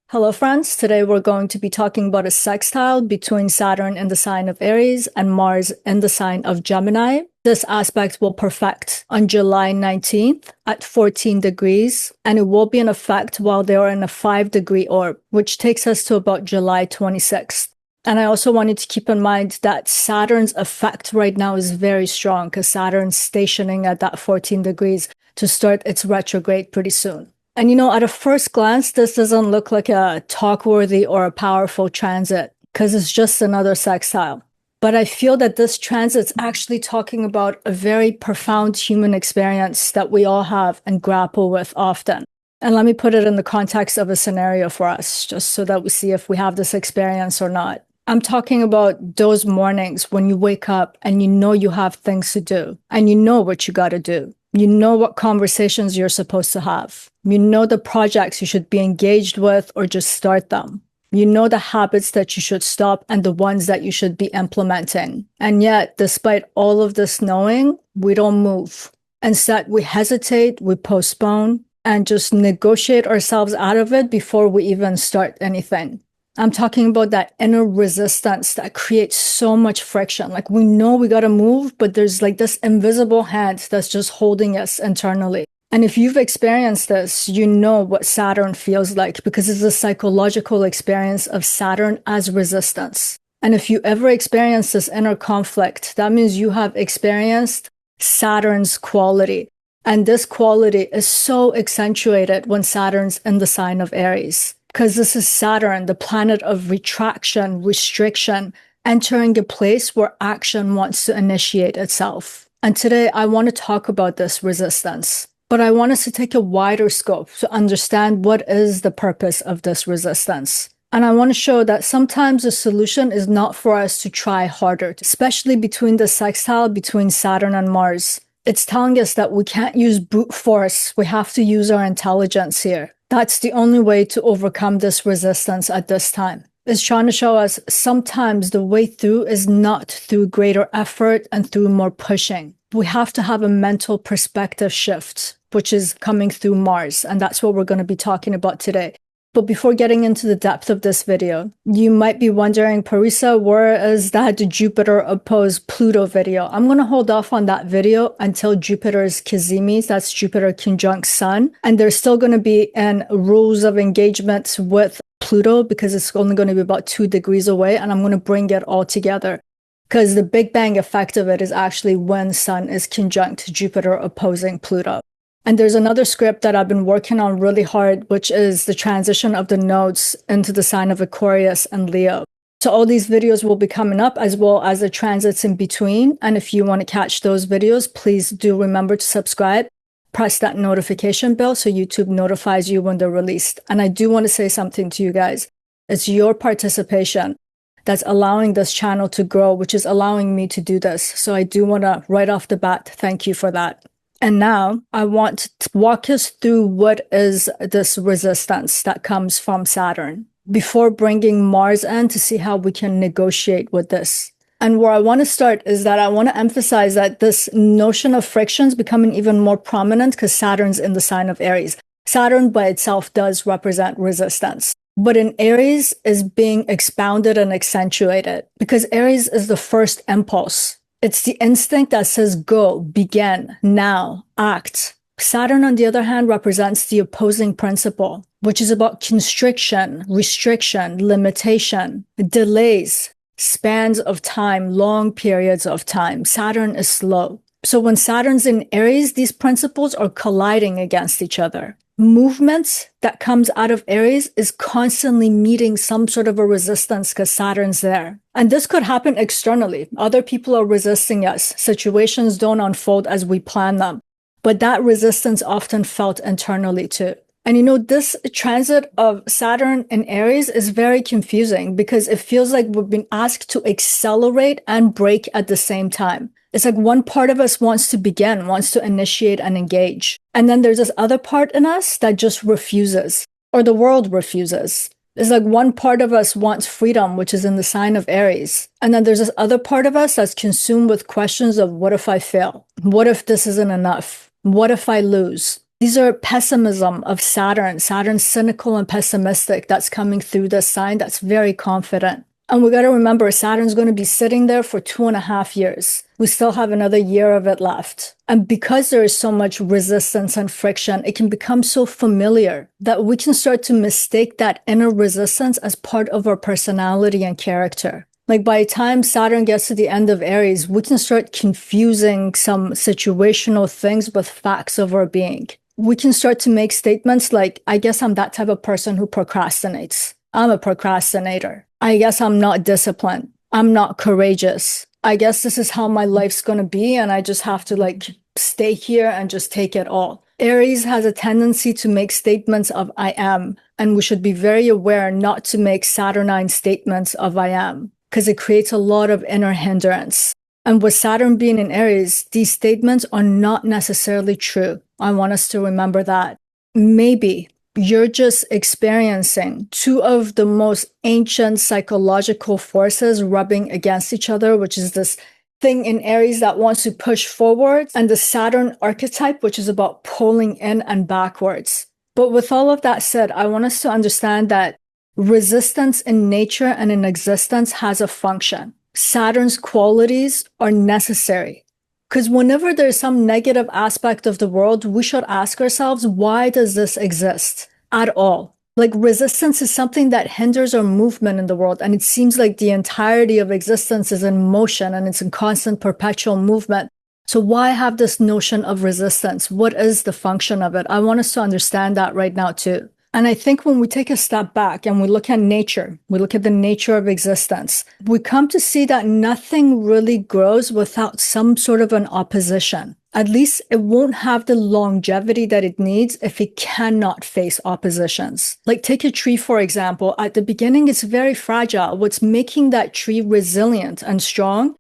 Hello, friends. Today we're going to be talking about a sextile between Saturn in the sign of Aries and Mars in the sign of Gemini. This aspect will perfect on July 19th at 14 degrees, and it will be in effect while they are in a 5-degree orb, which takes us to about July 26th. And I also wanted to keep in mind that Saturn's effect right now is very strong because Saturn's stationing at that 14 degrees to start its retrograde pretty soon. And at a first glance, this doesn't look like a talk-worthy or a powerful transit because it's just another sextile. But I feel that this transit's actually talking about a very profound human experience that we all have and grapple with often. And let me put it in the context of a scenario for us, just so that we see if we have this experience or not. I'm talking about those mornings when you wake up and you know you have things to do and you know what you got to do. You know what conversations you're supposed to have. You know the projects you should be engaged with or just start them. You know the habits that you should stop and the ones that you should be implementing. And yet, despite all of this knowing, we don't move. Instead, we hesitate, we postpone, and just negotiate ourselves out of it before we even start anything. I'm talking about that inner resistance that creates so much friction. Like we know we got to move, but there's like this invisible hand that's just holding us internally. And if you've experienced this, you know what Saturn feels like because it's a psychological experience of Saturn as resistance. And if you ever experience this inner conflict, that means you have experienced Saturn's quality. And this quality is so accentuated when Saturn's in the sign of Aries. Because this is Saturn, the planet of retraction, restriction, entering a place where action wants to initiate itself. And today I want to talk about this resistance. But I want us to take a wider scope to understand what is the purpose of this resistance. And I want to show that sometimes the solution is not for us to try harder, especially between the sextile between Saturn and Mars. It's telling us that we can't use brute force. We have to use our intelligence here. That's the only way to overcome this resistance at this time. It's trying to show us sometimes the way through is not through greater effort and through more pushing. We have to have a mental perspective shift, which is coming through Mars, and that's what we're going to be talking about today. But before getting into the depth of this video, you might be wondering, Parisa, where is that Jupiter opposed Pluto video? I'm going to hold off on that video until Jupiter's Cazimi, that's Jupiter conjunct Sun, and there's still going to be in rules of engagement with Pluto because it's only going to be about 2 degrees away, and I'm going to bring it all together. Because the Big Bang effect of it is actually when Sun is conjunct Jupiter opposing Pluto. And there's another script that I've been working on really hard, which is the transition of the nodes into the sign of Aquarius and Leo. So all these videos will be coming up as well as the transits in between. And if you want to catch those videos, please do remember to subscribe. Press that notification bell so YouTube notifies you when they're released. And I do want to say something to you guys. It's your participation that's allowing this channel to grow, which is allowing me to do this. So I do want to, right off the bat, thank you for that. And now I want to walk us through what is this resistance that comes from Saturn before bringing Mars in to see how we can negotiate with this. And where I want to start is that I want to emphasize that this notion of friction is becoming even more prominent because Saturn's in the sign of Aries. Saturn by itself does represent resistance. But in Aries is being expounded and accentuated because Aries is the first impulse. It's the instinct that says go, begin, now, act. Saturn, on the other hand, represents the opposing principle, which is about constriction, restriction, limitation, delays, spans of time, long periods of time. Saturn is slow. So when Saturn's in Aries, these principles are colliding against each other. Movements that comes out of Aries is constantly meeting some sort of a resistance because Saturn's there. And this could happen externally. Other people are resisting us. Situations don't unfold as we plan them. But that resistance often felt internally too. And this transit of Saturn in Aries is very confusing because it feels like we've been asked to accelerate and brake at the same time. It's like one part of us wants to begin, wants to initiate and engage. And then there's this other part in us that just refuses, or the world refuses. It's like one part of us wants freedom, which is in the sign of Aries. And then there's this other part of us that's consumed with questions of what if I fail? What if this isn't enough? What if I lose? These are pessimism of Saturn. Saturn's cynical and pessimistic. That's coming through this sign. That's very confident. And we got to remember, Saturn's going to be sitting there for 2.5 years. We still have another year of it left. And because there is so much resistance and friction, it can become so familiar that we can start to mistake that inner resistance as part of our personality and character. Like by the time Saturn gets to the end of Aries, we can start confusing some situational things with facts of our being. We can start to make statements like, I guess I'm that type of person who procrastinates. I'm a procrastinator. I guess I'm not disciplined. I'm not courageous. I guess this is how my life's going to be, and I just have to stay here and just take it all. Aries has a tendency to make statements of I am, and we should be very aware not to make Saturnine statements of I am, because it creates a lot of inner hindrance. And with Saturn being in Aries, these statements are not necessarily true. I want us to remember that. Maybe you're just experiencing two of the most ancient psychological forces rubbing against each other, which is this thing in Aries that wants to push forward, and the Saturn archetype, which is about pulling in and backwards. But with all of that said, I want us to understand that resistance in nature and in existence has a function. Saturn's qualities are necessary. Because whenever there's some negative aspect of the world, we should ask ourselves, why does this exist at all? Like resistance is something that hinders our movement in the world. And it seems like the entirety of existence is in motion and it's in constant perpetual movement. So why have this notion of resistance? What is the function of it? I want us to understand that right now too. And I think when we take a step back and we look at nature, we look at the nature of existence, we come to see that nothing really grows without some sort of an opposition. At least it won't have the longevity that it needs if it cannot face oppositions. Like take a tree, for example. At the beginning, it's very fragile. What's making that tree resilient and strong?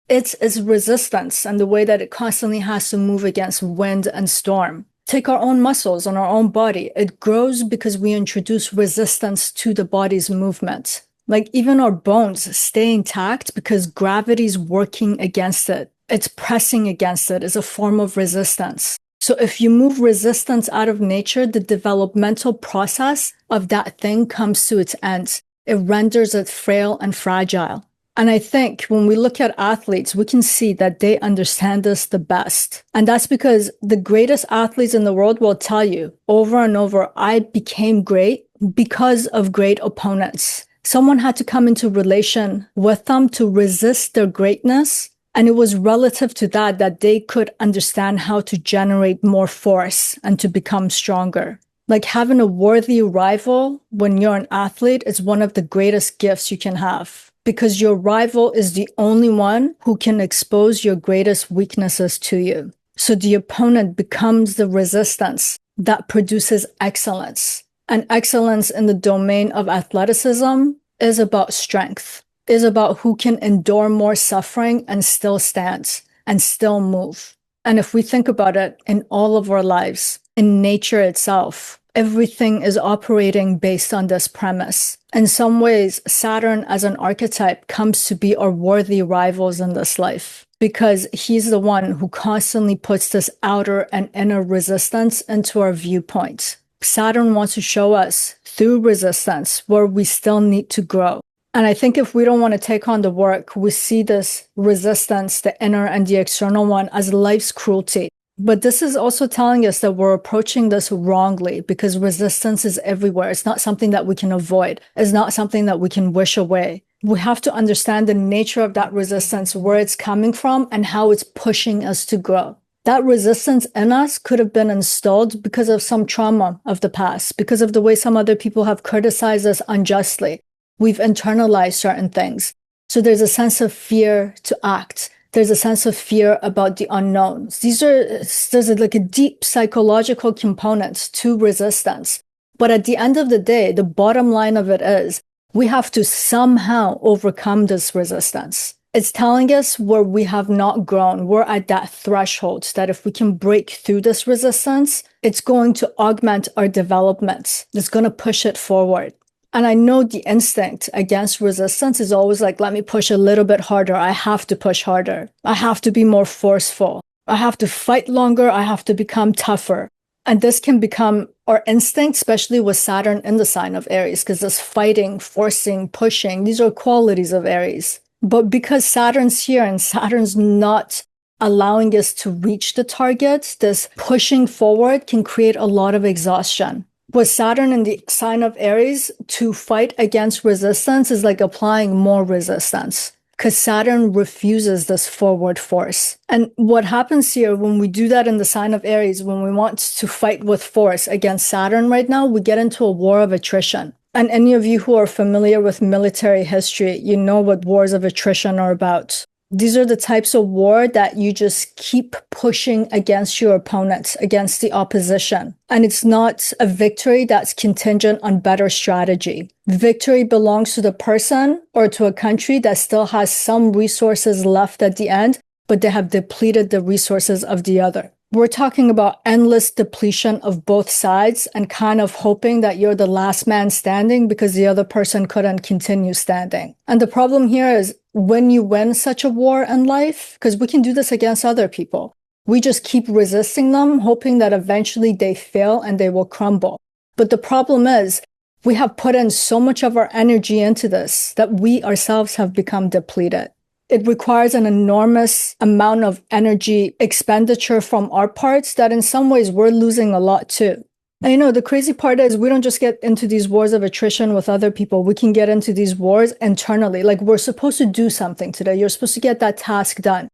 It's its resistance and the way that it constantly has to move against wind and storm. Take our own muscles on our own body. It grows because we introduce resistance to the body's movement. Like even our bones stay intact because gravity is working against it. It's pressing against it as a form of resistance. So if you move resistance out of nature, the developmental process of that thing comes to its end. It renders it frail and fragile. And I think when we look at athletes, we can see that they understand this the best. And that's because the greatest athletes in the world will tell you over and over, I became great because of great opponents. Someone had to come into relation with them to resist their greatness. And it was relative to that they could understand how to generate more force and to become stronger. Like having a worthy rival when you're an athlete is one of the greatest gifts you can have. Because your rival is the only one who can expose your greatest weaknesses to you. So the opponent becomes the resistance that produces excellence. And excellence in the domain of athleticism is about strength, is about who can endure more suffering and still stand and still move. And if we think about it in all of our lives, in nature itself, everything is operating based on this premise. In some ways, Saturn as an archetype comes to be our worthy rivals in this life because he's the one who constantly puts this outer and inner resistance into our viewpoint. Saturn wants to show us through resistance where we still need to grow. And I think if we don't want to take on the work, we see this resistance, the inner and the external one, as life's cruelty. But this is also telling us that we're approaching this wrongly because resistance is everywhere. It's not something that we can avoid. It's not something that we can wish away. We have to understand the nature of that resistance, where it's coming from and how it's pushing us to grow. That resistance in us could have been installed because of some trauma of the past, because of the way some other people have criticized us unjustly. We've internalized certain things. So there's a sense of fear to act. There's a sense of fear about the unknowns. There's like a deep psychological component to resistance. But at the end of the day, the bottom line of it is we have to somehow overcome this resistance. It's telling us where we have not grown. We're at that threshold that if we can break through this resistance, it's going to augment our development. It's going to push it forward. And I know the instinct against resistance is always like, let me push a little bit harder. I have to push harder. I have to be more forceful. I have to fight longer. I have to become tougher. And this can become our instinct, especially with Saturn in the sign of Aries, because this fighting, forcing, pushing, these are qualities of Aries. But because Saturn's here and Saturn's not allowing us to reach the target, this pushing forward can create a lot of exhaustion. With Saturn in the sign of Aries, to fight against resistance is like applying more resistance, because Saturn refuses this forward force. And what happens here when we do that in the sign of Aries, when we want to fight with force against Saturn right now, we get into a war of attrition. And any of you who are familiar with military history, you know what wars of attrition are about. These are the types of war that you just keep pushing against your opponents, against the opposition. And it's not a victory that's contingent on better strategy. Victory belongs to the person or to a country that still has some resources left at the end, but they have depleted the resources of the other. We're talking about endless depletion of both sides and kind of hoping that you're the last man standing because the other person couldn't continue standing. And the problem here is when you win such a war in life, because we can do this against other people, we just keep resisting them, hoping that eventually they fail and they will crumble. But the problem is we have put in so much of our energy into this that we ourselves have become depleted. It requires an enormous amount of energy expenditure from our parts that in some ways we're losing a lot too. And the crazy part is we don't just get into these wars of attrition with other people. We can get into these wars internally. Like we're supposed to do something today. You're supposed to get that task done.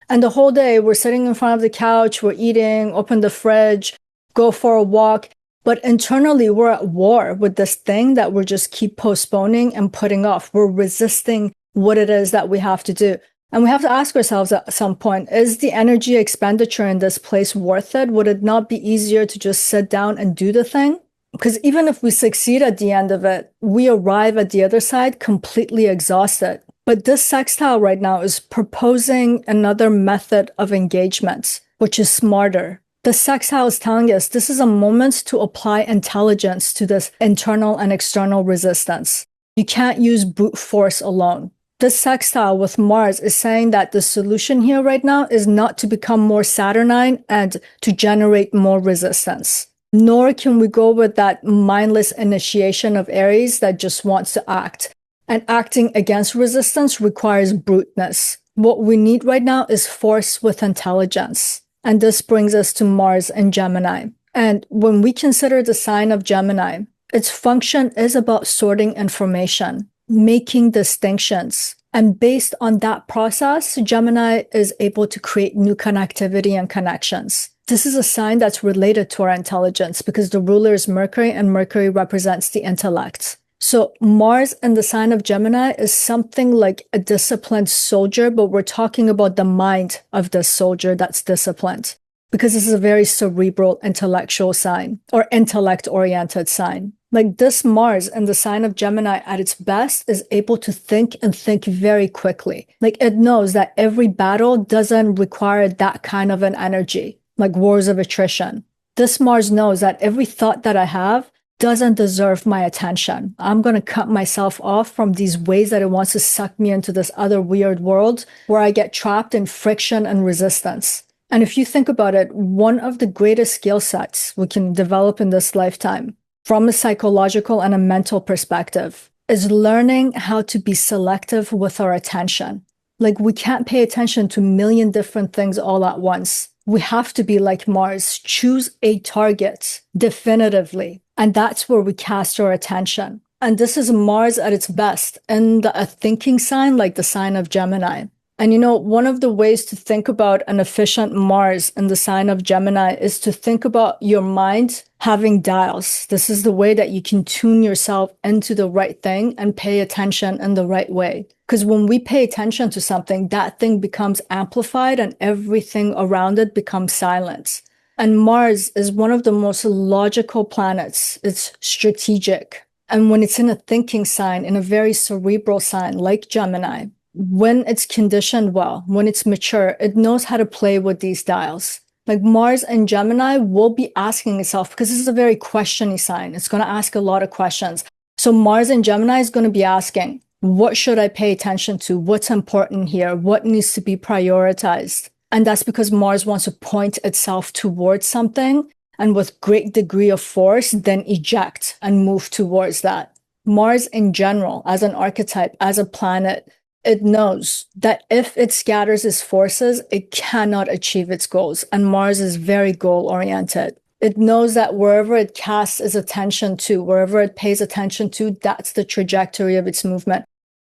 And the whole day we're sitting in front of the couch, we're eating, open the fridge, go for a walk. But internally we're at war with this thing that we're just keep postponing and putting off. We're resisting what it is that we have to do. And we have to ask ourselves at some point, is the energy expenditure in this place worth it? Would it not be easier to just sit down and do the thing? Because even if we succeed at the end of it, we arrive at the other side completely exhausted. But this sextile right now is proposing another method of engagement, which is smarter. The sextile is telling us this is a moment to apply intelligence to this internal and external resistance. You can't use brute force alone. This sextile with Mars is saying that the solution here right now is not to become more Saturnine and to generate more resistance. Nor can we go with that mindless initiation of Aries that just wants to act. And acting against resistance requires bruteness. What we need right now is force with intelligence. And this brings us to Mars and Gemini. And when we consider the sign of Gemini, its function is about sorting information, making distinctions. And based on that process, Gemini is able to create new connectivity and connections. This is a sign that's related to our intelligence because the ruler is Mercury and Mercury represents the intellect. So Mars in the sign of Gemini is something like a disciplined soldier, but we're talking about the mind of the soldier that's disciplined because this is a very cerebral, intellectual sign or intellect-oriented sign. Like this Mars in the sign of Gemini at its best is able to think and think very quickly. Like it knows that every battle doesn't require that kind of an energy, like wars of attrition. This Mars knows that every thought that I have doesn't deserve my attention. I'm going to cut myself off from these ways that it wants to suck me into this other weird world where I get trapped in friction and resistance. And if you think about it, one of the greatest skill sets we can develop in this lifetime from a psychological and a mental perspective is learning how to be selective with our attention. Like we can't pay attention to a million different things all at once. We have to be like Mars, choose a target definitively. And that's where we cast our attention. And this is Mars at its best in a thinking sign like the sign of Gemini. And one of the ways to think about an efficient Mars in the sign of Gemini is to think about your mind having dials. This is the way that you can tune yourself into the right thing and pay attention in the right way. Because when we pay attention to something, that thing becomes amplified and everything around it becomes silent. And Mars is one of the most logical planets. It's strategic. And when it's in a thinking sign, in a very cerebral sign like Gemini, when it's conditioned well, when it's mature, it knows how to play with these dials. Like Mars and Gemini will be asking itself, because this is a very questiony sign. It's going to ask a lot of questions. So Mars and Gemini is going to be asking, what should I pay attention to? What's important here? What needs to be prioritized? And that's because Mars wants to point itself towards something and with great degree of force, then eject and move towards that. Mars in general, as an archetype, as a planet, it knows that if it scatters its forces, it cannot achieve its goals. And Mars is very goal-oriented. It knows that wherever it casts its attention to, wherever it pays attention to, that's the trajectory of its movement.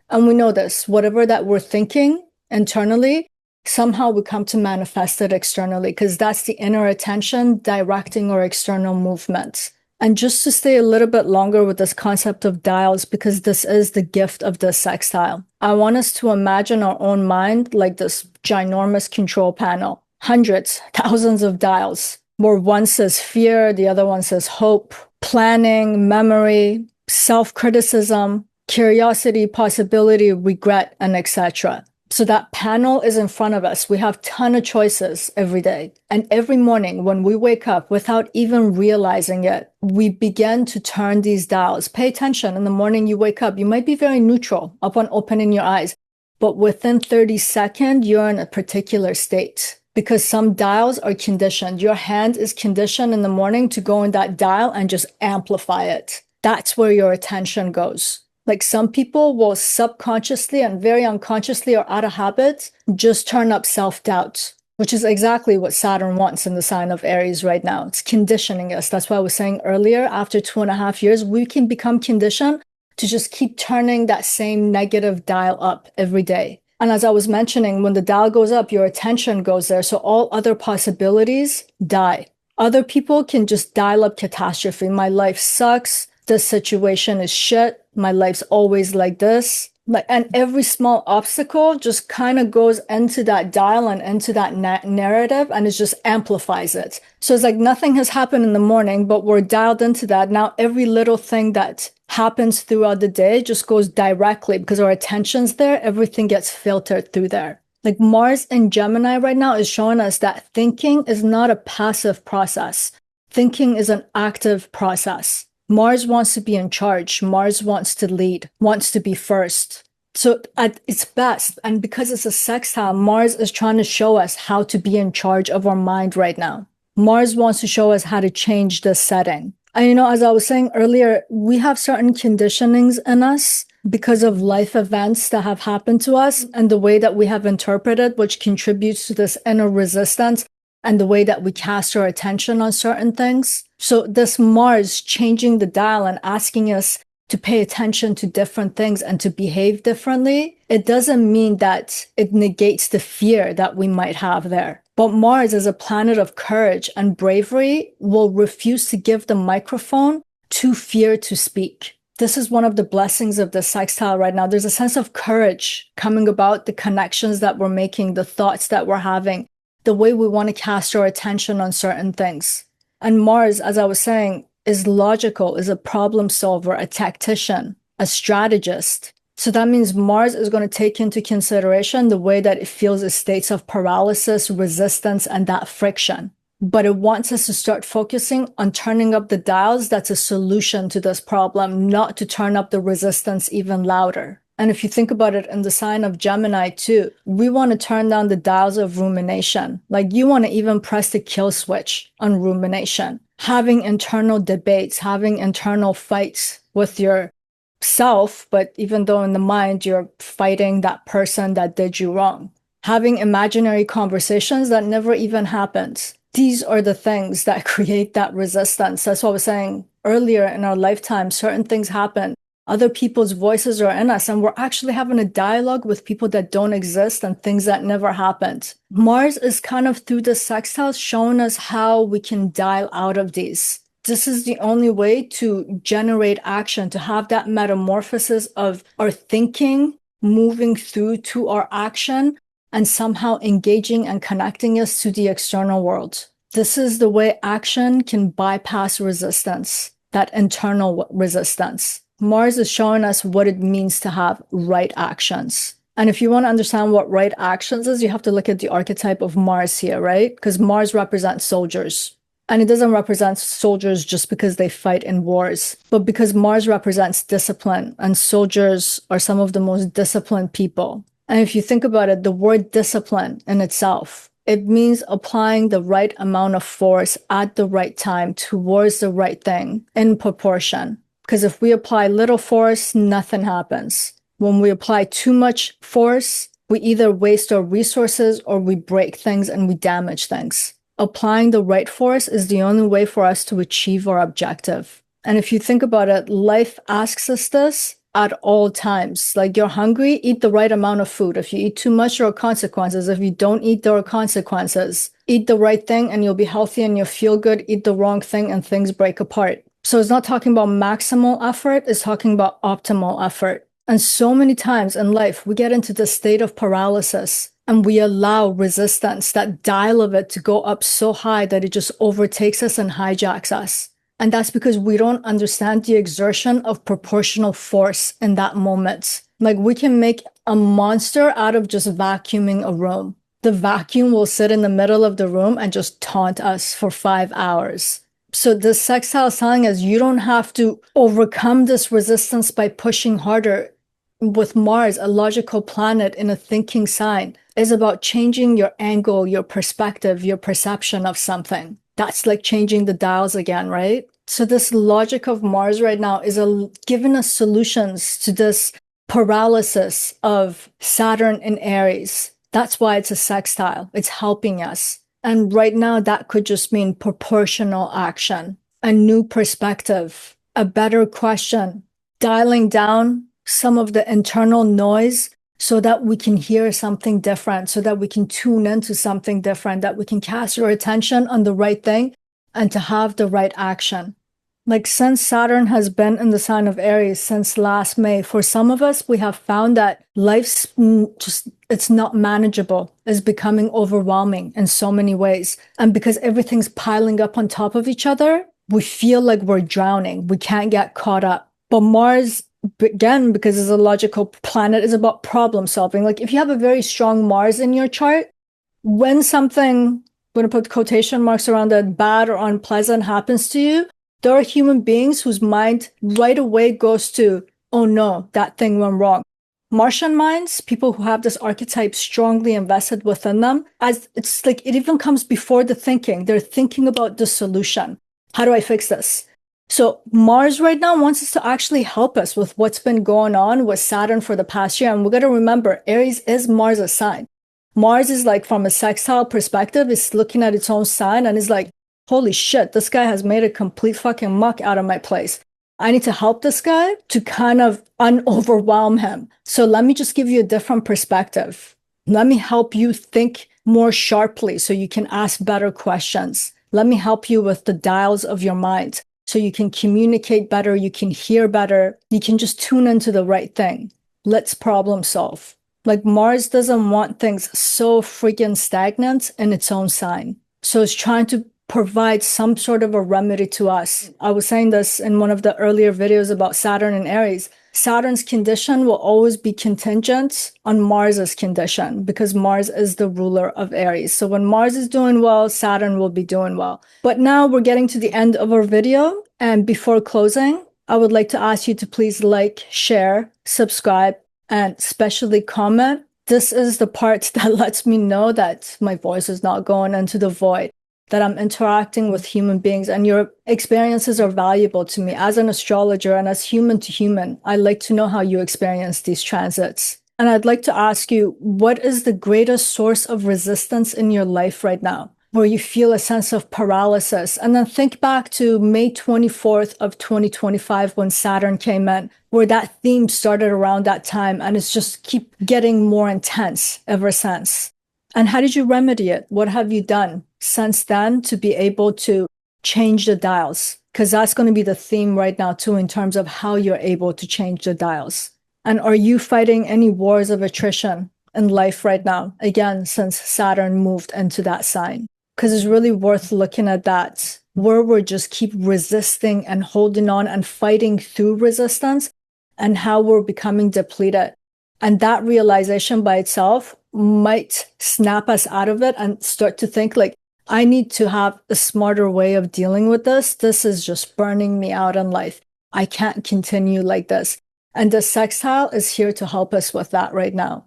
And we know this, whatever that we're thinking internally, somehow we come to manifest it externally, because that's the inner attention directing our external movements. And just to stay a little bit longer with this concept of dials, because this is the gift of the sextile, I want us to imagine our own mind like this ginormous control panel, hundreds, thousands of dials, where one says fear, the other one says hope, planning, memory, self-criticism, curiosity, possibility, regret, and etc. So that panel is in front of us. We have a ton of choices every day. And every morning when we wake up, without even realizing it, we begin to turn these dials. Pay attention. In the morning you wake up, you might be very neutral upon opening your eyes, but within 30 seconds, you're in a particular state. Because some dials are conditioned. Your hand is conditioned in the morning to go in that dial and just amplify it. That's where your attention goes. Like some people will subconsciously and very unconsciously or out of habit just turn up self-doubt, which is exactly what Saturn wants in the sign of Aries right now. It's conditioning us. That's why I was saying earlier, after 2.5 years, we can become conditioned to just keep turning that same negative dial up every day. And as I was mentioning, when the dial goes up, your attention goes there. So all other possibilities die. Other people can just dial up catastrophe. My life sucks. This situation is shit. My life's always like this. And every small obstacle just kind of goes into that dial and into that narrative, and it just amplifies it. So it's like nothing has happened in the morning, but we're dialed into that. Now every little thing that happens throughout the day just goes directly, because our attention's there, everything gets filtered through there. Like Mars in Gemini right now is showing us that thinking is not a passive process. Thinking is an active process. Mars wants to be in charge. Mars wants to lead, wants to be first. So at its best, and because it's a sextile, Mars is trying to show us how to be in charge of our mind right now. Mars wants to show us how to change this setting. And as I was saying earlier, we have certain conditionings in us because of life events that have happened to us and the way that we have interpreted, which contributes to this inner resistance and the way that we cast our attention on certain things. So this Mars changing the dial and asking us to pay attention to different things and to behave differently, it doesn't mean that it negates the fear that we might have there. But Mars, as a planet of courage and bravery, will refuse to give the microphone to fear to speak. This is one of the blessings of the sextile right now. There's a sense of courage coming about, the connections that we're making, the thoughts that we're having, the way we want to cast our attention on certain things. And Mars, as I was saying, is logical, is a problem solver, a tactician, a strategist. So that means Mars is going to take into consideration the way that it feels its states of paralysis, resistance, and that friction. But it wants us to start focusing on turning up the dials. That's a solution to this problem, not to turn up the resistance even louder. And if you think about it in the sign of Gemini too, we want to turn down the dials of rumination. Like you want to even press the kill switch on rumination, having internal debates, having internal fights with yourself, but even though in the mind you're fighting that person that did you wrong, having imaginary conversations that never even happened. These are the things that create that resistance. That's what I was saying earlier. In our lifetime, certain things happen. Other people's voices are in us, and we're actually having a dialogue with people that don't exist and things that never happened. Mars is kind of through the sextile showing us how we can dial out of these. This is the only way to generate action, to have that metamorphosis of our thinking moving through to our action and somehow engaging and connecting us to the external world. This is the way action can bypass resistance, that internal resistance. Mars is showing us what it means to have right actions. And if you want to understand what right actions is, you have to look at the archetype of Mars here, right? Because Mars represents soldiers. And it doesn't represent soldiers just because they fight in wars, but because Mars represents discipline, and soldiers are some of the most disciplined people. And if you think about it, the word discipline in itself It means applying the right amount of force at the right time towards the right thing in proportion. Because if we apply little force, nothing happens. When we apply too much force, we either waste our resources or we break things and we damage things. Applying the right force is the only way for us to achieve our objective. And if you think about it, life asks us this at all times. Like, you're hungry, eat the right amount of food. If you eat too much, there are consequences. If you don't eat, there are consequences. Eat the right thing and you'll be healthy and you'll feel good. Eat the wrong thing and things break apart. So it's not talking about maximal effort, it's talking about optimal effort. And so many times in life, we get into this state of paralysis and we allow resistance, that dial of it, to go up so high that it just overtakes us and hijacks us. And that's because we don't understand the exertion of proportional force in that moment. Like, we can make a monster out of just vacuuming a room. The vacuum will sit in the middle of the room and just taunt us for 5 hours. So this sextile is telling us you don't have to overcome this resistance by pushing harder. With Mars, a logical planet in a thinking sign, is about changing your angle, your perspective, your perception of something. That's like changing the dials again, right? So this logic of Mars right now is giving us solutions to this paralysis of Saturn in Aries. That's why it's a sextile. It's helping us. And right now, that could just mean proportional action, a new perspective, a better question, dialing down some of the internal noise so that we can hear something different, so that we can tune into something different, that we can cast our attention on the right thing and to have the right action. Like, since Saturn has been in the sign of Aries since last May, for some of us, we have found that life's it's not manageable. It's becoming overwhelming in so many ways. And because everything's piling up on top of each other, we feel like we're drowning. We can't get caught up. But Mars, again, because it's a logical planet, is about problem solving. Like, if you have a very strong Mars in your chart, when something, I'm going to put quotation marks around it, bad or unpleasant happens to you, there are human beings whose mind right away goes to, oh no, that thing went wrong. Martian minds, people who have this archetype strongly invested within them, as it's like it even comes before the thinking. They're thinking about the solution. How do I fix this? So Mars right now wants us to actually help us with what's been going on with Saturn for the past year. And we got to remember, Aries is Mars' sign. Mars is like, from a sextile perspective, it's looking at its own sign and is like, holy shit, this guy has made a complete fucking muck out of my place. I need to help this guy to kind of unoverwhelm him. So let me just give you a different perspective. Let me help you think more sharply so you can ask better questions. Let me help you with the dials of your mind so you can communicate better, you can hear better, you can just tune into the right thing. Let's problem solve. Like, Mars doesn't want things so freaking stagnant in its own sign. So it's trying to provide some sort of a remedy to us. I was saying this in one of the earlier videos about Saturn and Aries. Saturn's condition will always be contingent on Mars's condition because Mars is the ruler of Aries. So when Mars is doing well, Saturn will be doing well. But now we're getting to the end of our video. And before closing, I would like to ask you to please like, share, subscribe, and especially comment. This is the part that lets me know that my voice is not going into the void, that I'm interacting with human beings, and your experiences are valuable to me as an astrologer and as human to human. I like to know how you experience these transits. And I'd like to ask you, what is the greatest source of resistance in your life right now, where you feel a sense of paralysis? And then think back to May 24th of 2025 when Saturn came in, where that theme started around that time, and it's just keep getting more intense ever since. And how did you remedy it? What have you done since then to be able to change the dials? Because that's going to be the theme right now too, in terms of how you're able to change the dials. And are you fighting any wars of attrition in life right now? Again, since Saturn moved into that sign. Because it's really worth looking at that, where we're just keep resisting and holding on and fighting through resistance, and how we're becoming depleted. And that realization by itself might snap us out of it and start to think like, I need to have a smarter way of dealing with this. This is just burning me out in life. I can't continue like this. And the sextile is here to help us with that right now.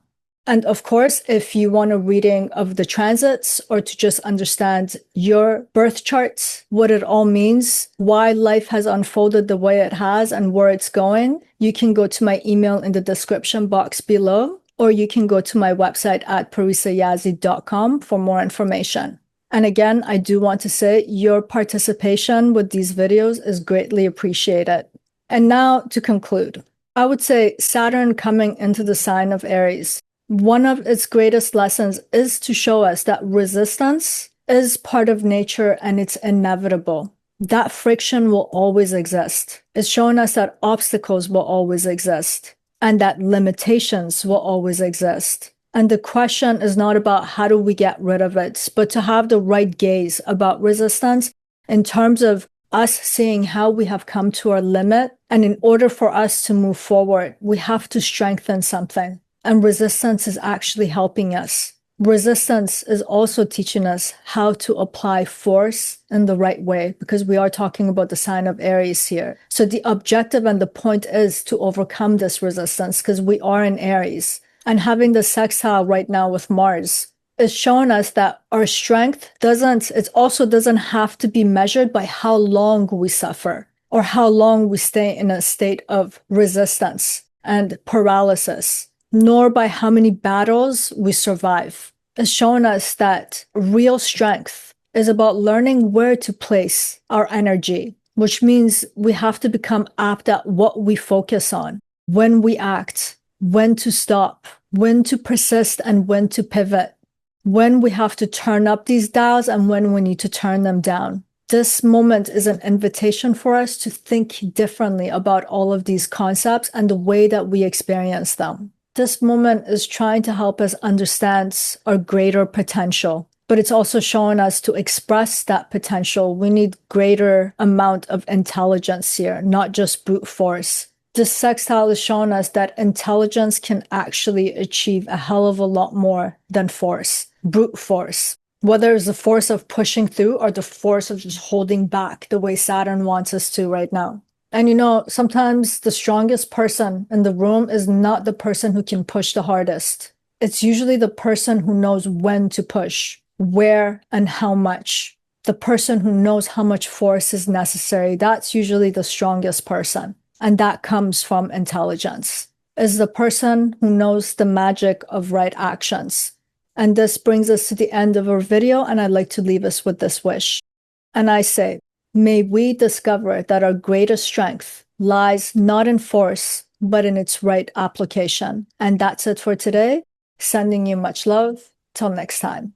And of course, if you want a reading of the transits or to just understand your birth charts, what it all means, why life has unfolded the way it has and where it's going, you can go to my email in the description box below, or you can go to my website at parisayazdi.com for more information. And again, I do want to say your participation with these videos is greatly appreciated. And now to conclude, I would say Saturn coming into the sign of Aries, one of its greatest lessons is to show us that resistance is part of nature and it's inevitable. That friction will always exist. It's showing us that obstacles will always exist and that limitations will always exist. And the question is not about how do we get rid of it, but to have the right gaze about resistance in terms of us seeing how we have come to our limit. And in order for us to move forward, we have to strengthen something. And resistance is actually helping us. Resistance is also teaching us how to apply force in the right way, because we are talking about the sign of Aries here. So the objective and the point is to overcome this resistance because we are in Aries. And having the sextile right now with Mars is showing us that our strength doesn't have to be measured by how long we suffer or how long we stay in a state of resistance and paralysis, nor by how many battles we survive. It's showing us that real strength is about learning where to place our energy, which means we have to become apt at what we focus on, when we act, when to stop, when to persist, and when to pivot, when we have to turn up these dials and when we need to turn them down. This moment is an invitation for us to think differently about all of these concepts and the way that we experience them. This moment is trying to help us understand our greater potential, but it's also showing us to express that potential. We need greater amount of intelligence here, not just brute force. This sextile is showing us that intelligence can actually achieve a hell of a lot more than force, brute force. Whether it's the force of pushing through or the force of just holding back the way Saturn wants us to right now. And sometimes the strongest person in the room is not the person who can push the hardest. It's usually the person who knows when to push, where and how much. The person who knows how much force is necessary, that's usually the strongest person. And that comes from intelligence. Is the person who knows the magic of right actions. And this brings us to the end of our video, and I'd like to leave us with this wish. And I say, may we discover that our greatest strength lies not in force, but in its right application. And that's it for today. Sending you much love. Till next time.